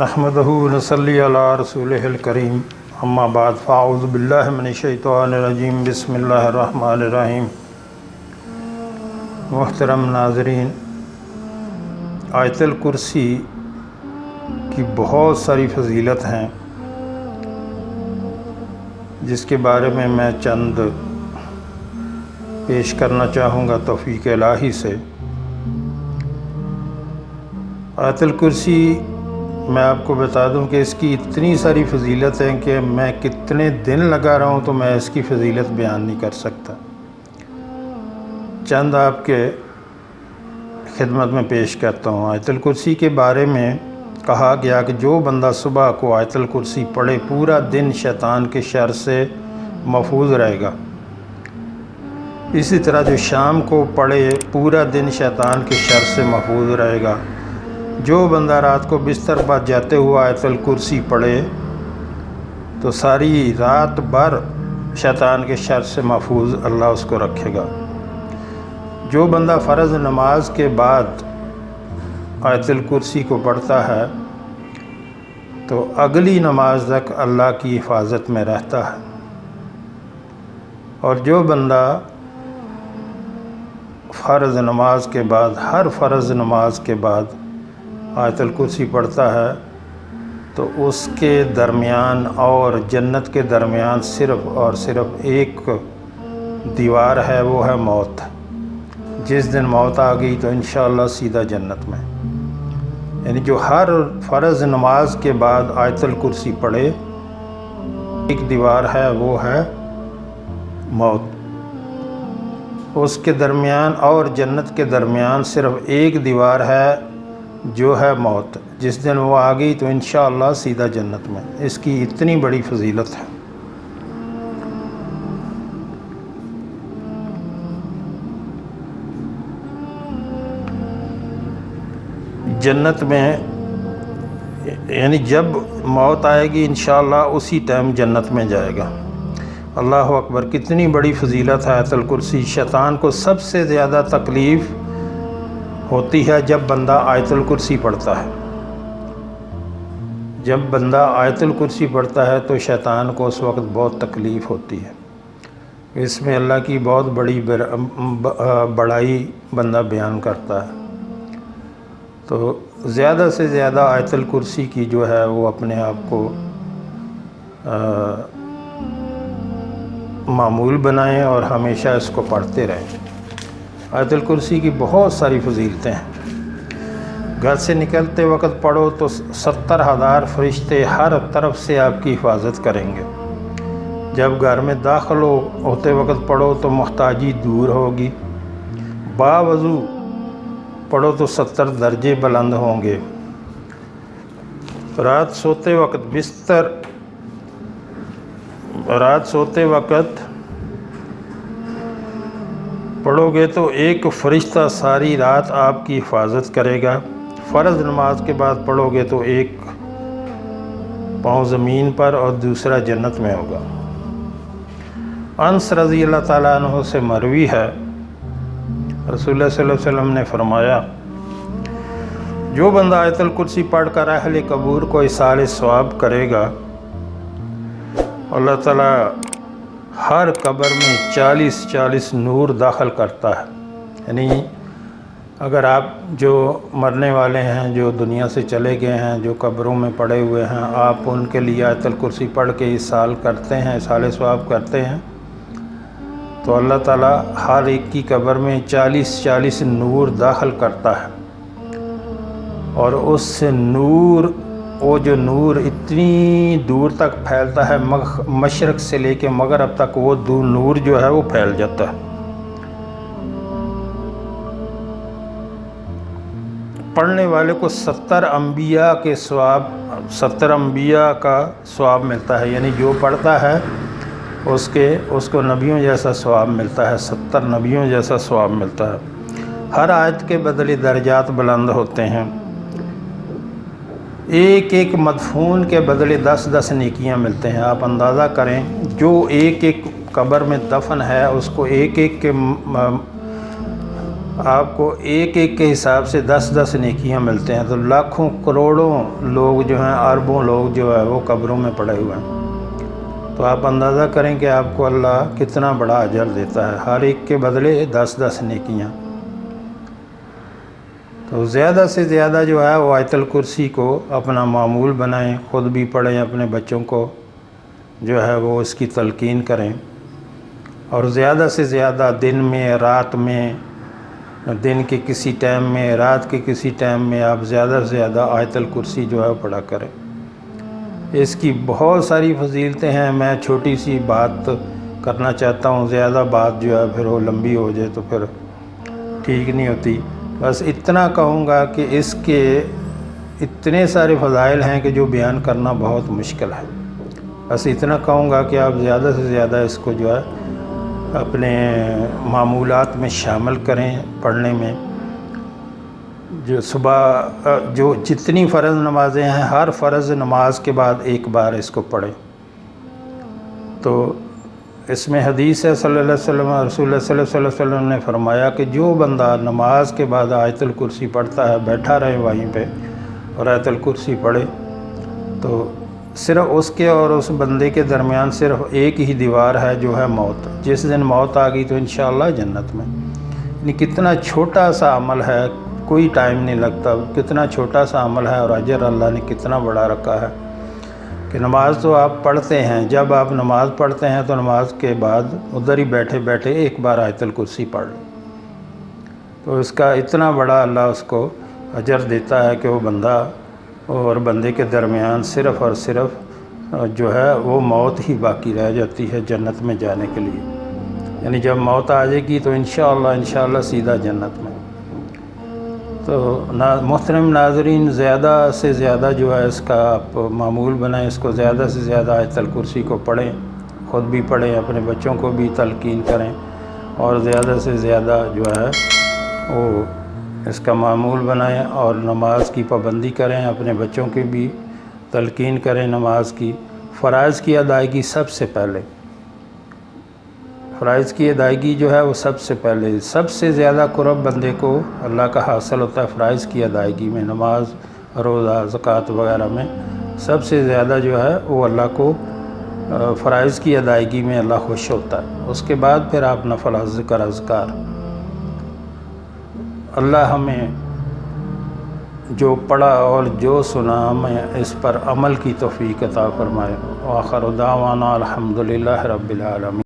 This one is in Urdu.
نحمدہ ونصلی علی رسولہ الکریم اما بعد فاعوذ باللہ من الشیطان الرجیم بسم اللہ الرحمن الرحیم۔ محترم ناظرین، آیت الکرسی کی بہت ساری فضیلت ہیں جس کے بارے میں چند پیش کرنا چاہوں گا توفیق الہی سے۔ آیت الکرسی میں آپ کو بتا دوں کہ اس کی اتنی ساری فضیلت ہیں کہ میں کتنے دن لگا رہا ہوں تو میں اس کی فضیلت بیان نہیں کر سکتا۔ چند آپ کے خدمت میں پیش کرتا ہوں۔ آیت الکرسی کے بارے میں کہا گیا کہ جو بندہ صبح کو آیت الکرسی پڑھے پورا دن شیطان کے شر سے محفوظ رہے گا، اسی طرح جو شام کو پڑھے پورا دن شیطان کے شر سے محفوظ رہے گا۔ جو بندہ رات کو بستر پر جاتے ہوا آیت الکرسی پڑھے تو ساری رات بھر شیطان کے شر سے محفوظ اللہ اس کو رکھے گا۔ جو بندہ فرض نماز کے بعد آیت الکرسی کو پڑھتا ہے تو اگلی نماز تک اللہ کی حفاظت میں رہتا ہے، اور جو بندہ فرض نماز کے بعد ہر فرض نماز کے بعد آیت الکرسی پڑھتا ہے تو اس کے درمیان اور جنت کے درمیان صرف اور صرف ایک دیوار ہے، وہ ہے موت۔ جس دن موت آ گئی تو انشاءاللہ سیدھا جنت میں۔ یعنی جو ہر فرض نماز کے بعد آیت الکرسی پڑھے ایک دیوار ہے، وہ ہے موت۔ اس کے درمیان اور جنت کے درمیان صرف ایک دیوار ہے جو ہے موت۔ جس دن وہ آ گئی تو انشاءاللہ سیدھا جنت میں۔ اس کی اتنی بڑی فضیلت ہے۔ جنت میں یعنی جب موت آئے گی انشاءاللہ اسی ٹائم جنت میں جائے گا۔ اللہ اکبر، کتنی بڑی فضیلت ہے آیت الکرسی۔ شیطان کو سب سے زیادہ تکلیف ہوتی ہے جب بندہ آیت الکرسی پڑھتا ہے۔ جب بندہ آیت الکرسی پڑھتا ہے تو شیطان کو اس وقت بہت تکلیف ہوتی ہے۔ اس میں اللہ کی بہت بڑی بڑائی بندہ بیان کرتا ہے۔ تو زیادہ سے زیادہ آیت الکرسی کی جو ہے وہ اپنے آپ کو معمول بنائیں اور ہمیشہ اس کو پڑھتے رہیں۔ آیت الکرسی کی بہت ساری فضیلتیں ہیں۔ گھر سے نکلتے وقت پڑھو تو 70,000 فرشتے ہر طرف سے آپ کی حفاظت کریں گے۔ جب گھر میں داخل ہوتے وقت پڑھو تو محتاجی دور ہوگی۔ باوضو پڑھو تو 70 درجے بلند ہوں گے۔ رات سوتے وقت پڑھو گے تو ایک فرشتہ ساری رات آپ کی حفاظت کرے گا۔ فرض نماز کے بعد پڑھو گے تو ایک پاؤں زمین پر اور دوسرا جنت میں ہوگا۔ انس رضی اللہ تعالیٰ عنہ سے مروی ہے، رسول اللہ صلی اللہ علیہ وسلم نے فرمایا، جو بندہ آیت الکرسی پڑھ کر اہل قبور کو ایصال ثواب کرے گا، اللہ تعالیٰ ہر قبر میں 40 نور داخل کرتا ہے۔ یعنی اگر آپ جو مرنے والے ہیں، جو دنیا سے چلے گئے ہیں، جو قبروں میں پڑے ہوئے ہیں، آپ ان کے لیے آیت الکرسی پڑھ کے ایصال کرتے ہیں، ایصال ثواب کرتے ہیں، تو اللہ تعالیٰ ہر ایک کی قبر میں 40 نور داخل کرتا ہے، اور اس سے وہ جو نور اتنی دور تک پھیلتا ہے، مشرق سے لے کے مغرب تک وہ نور جو ہے وہ پھیل جاتا ہے۔ پڑھنے والے کو 70 انبیاء کا ثواب ملتا ہے۔ یعنی جو پڑھتا ہے اس کو نبیوں جیسا ثواب ملتا ہے، 70 نبیوں جیسا ثواب ملتا ہے۔ ہر آیت کے بدلے درجات بلند ہوتے ہیں۔ ایک مدفون کے بدلے 10 نیکیاں ملتے ہیں۔ آپ اندازہ کریں، جو ایک قبر میں دفن ہے اس کو ایک کے آپ کو ایک ایک کے حساب سے 10 نیکیاں ملتے ہیں، تو لاکھوں کروڑوں لوگ جو ہیں، اربوں لوگ جو ہے وہ قبروں میں پڑے ہوئے ہیں۔ تو آپ اندازہ کریں کہ آپ کو اللہ کتنا بڑا اجر دیتا ہے، ہر ایک کے بدلے 10 نیکیاں۔ تو زیادہ سے زیادہ جو ہے وہ آیت الکرسی کو اپنا معمول بنائیں، خود بھی پڑھیں، اپنے بچوں کو جو ہے وہ اس کی تلقین کریں، اور زیادہ سے زیادہ دن میں، رات میں، دن کے کسی ٹائم میں، رات کے کسی ٹائم میں آپ زیادہ سے زیادہ آیت الکرسی جو ہے پڑھا کریں۔ اس کی بہت ساری فضیلتیں ہیں، میں چھوٹی سی بات کرنا چاہتا ہوں، زیادہ بات جو ہے پھر وہ لمبی ہو جائے تو پھر ٹھیک نہیں ہوتی۔ بس اتنا کہوں گا کہ اس کے اتنے سارے فضائل ہیں کہ جو بیان کرنا بہت مشکل ہے۔ بس اتنا کہوں گا کہ آپ زیادہ سے زیادہ اس کو جو ہے اپنے معمولات میں شامل کریں پڑھنے میں۔ جو صبح جو جتنی فرض نمازیں ہیں، ہر فرض نماز کے بعد ایک بار اس کو پڑھیں۔ تو اس میں حدیث ہے صلی اللہ علیہ وسلم، رسول اللہ صلی اللہ علیہ وسلم نے فرمایا کہ جو بندہ نماز کے بعد آیت الکرسی پڑھتا ہے، بیٹھا رہے وہیں پہ اور آیت الکرسی پڑھے، تو صرف اس کے اور اس بندے کے درمیان صرف ایک ہی دیوار ہے جو ہے موت۔ جس دن موت آ گئی تو انشاءاللہ جنت میں۔ یعنی کتنا چھوٹا سا عمل ہے، کوئی ٹائم نہیں لگتا، کتنا چھوٹا سا عمل ہے، اور اجر اللہ نے کتنا بڑا رکھا ہے کہ نماز تو آپ پڑھتے ہیں، جب آپ نماز پڑھتے ہیں تو نماز کے بعد ادھر ہی بیٹھے بیٹھے ایک بار آیت الکرسی پڑھ لیں، تو اس کا اتنا بڑا اللہ اس کو اجر دیتا ہے کہ وہ بندہ اور بندے کے درمیان صرف اور صرف جو ہے وہ موت ہی باقی رہ جاتی ہے جنت میں جانے کے لیے۔ یعنی جب موت آ جائے گی تو انشاءاللہ سیدھا جنت میں۔ تو محترم ناظرین، زیادہ سے زیادہ جو ہے اس کا آپ معمول بنائیں، اس کو زیادہ سے زیادہ آیت الکرسی کو پڑھیں، خود بھی پڑھیں، اپنے بچوں کو بھی تلقین کریں، اور زیادہ سے زیادہ جو ہے وہ اس کا معمول بنائیں، اور نماز کی پابندی کریں، اپنے بچوں کی بھی تلقین کریں نماز کی۔ فرائض کی ادائیگی سب سے پہلے، فرائض کی ادائیگی جو ہے وہ سب سے پہلے، سب سے زیادہ قرب بندے کو اللہ کا حاصل ہوتا ہے فرائض کی ادائیگی میں، نماز، روزہ، زکوٰۃ وغیرہ میں سب سے زیادہ جو ہے وہ اللہ کو فرائض کی ادائیگی میں اللہ خوش ہوتا ہے۔ اس کے بعد پھر آپ نفل ذکر اذکار۔ اللہ ہمیں جو پڑھا اور جو سنا ہمیں اس پر عمل کی توفیق عطا فرمائے۔ وآخر دعوانا الحمدللہ رب العالمین۔